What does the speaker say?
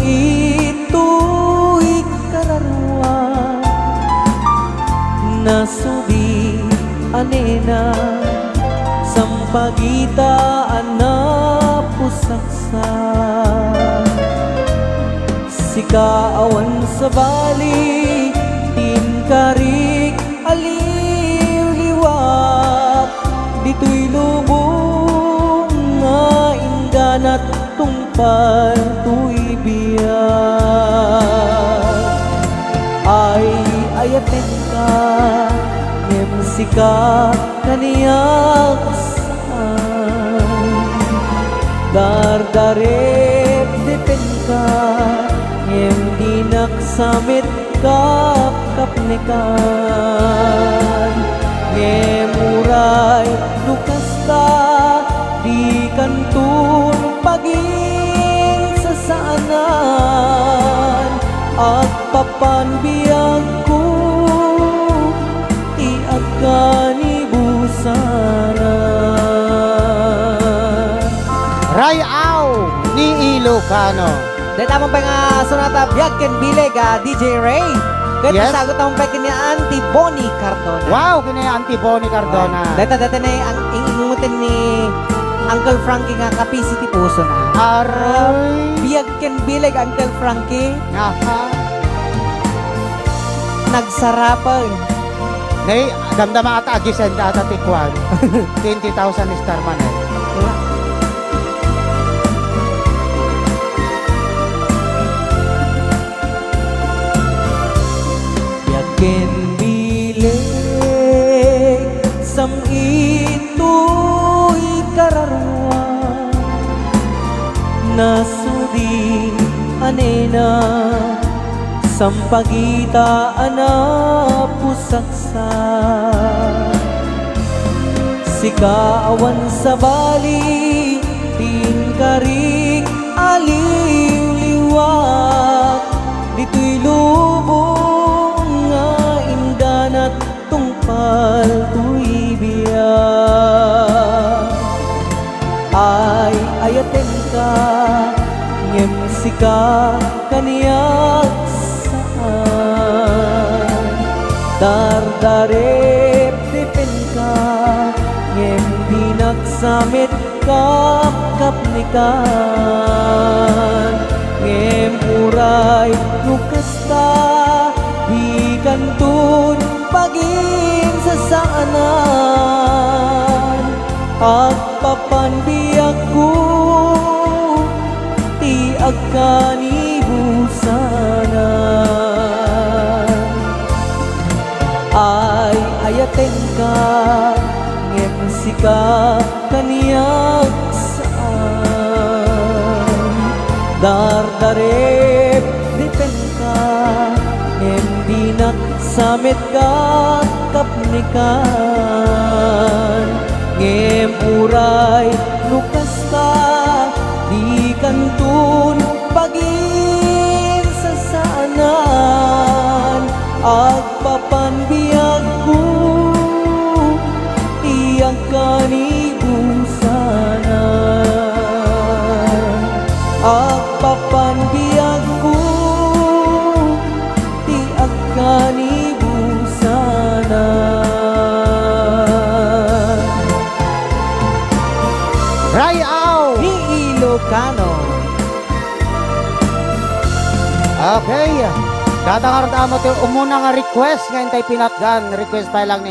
ito'y kararwa nasudi anena sampagitaan na pusaksa sikaawan sa bali tinkarik aliw-liwak dito'y lubong nga inganat tungpal tuy biyak ay ayaten ka ngem sika kaniyak saan dardarep depen ka ngem dinak samit kap kapnekan ngem uray lukasta di kantun paging sasaanan at papanbiyag ko ti agkanibusanan. Rayaw ni Ilocano. Dahil tamang pa nga sonata Biag Ken Bileg, DJ Ray. Kaya Yes. sagot tamang pa kanya Auntie Bonnie Cardona. Wow, kini Auntie Bonnie Cardona. Dati na ang ingungutin ni Uncle Frankie nga kapisi ti puso na. Aray. Biag Ken Bileg, Uncle Frankie. Aha. Nagsarapan. Nay, damdama ata agisen ata tikwan. 20,000 star man eh. Ken bileg sam ito'y kararwa nasudi anena sampagitaan na pusaksa sikaawan sa bali tingkarik aliw-liwak dito'y lubong at tungpal tuy biyak ay ayaten ka ngem sika kaniyak saan dardarep depen ka ngem binagsamit kap kapnikan ngem uray nukasta di kantun paging sasaanan at papanbiyag ko ti agkanibusanan ay ayaten ka ngem sika kaniyak saan dardarep depen ka ngem dinak samit ka kapnikan ngem uray lukasta di kantun paging sasaanan agpapanbiyag ko iyang kanibusanan agpapanbiyag ko ti agkanibusanan. Rayaw Ni Ilocano. Okay. Datangar mo ti umuna nga request ngayon tayo pinatgan. Request pa lang ni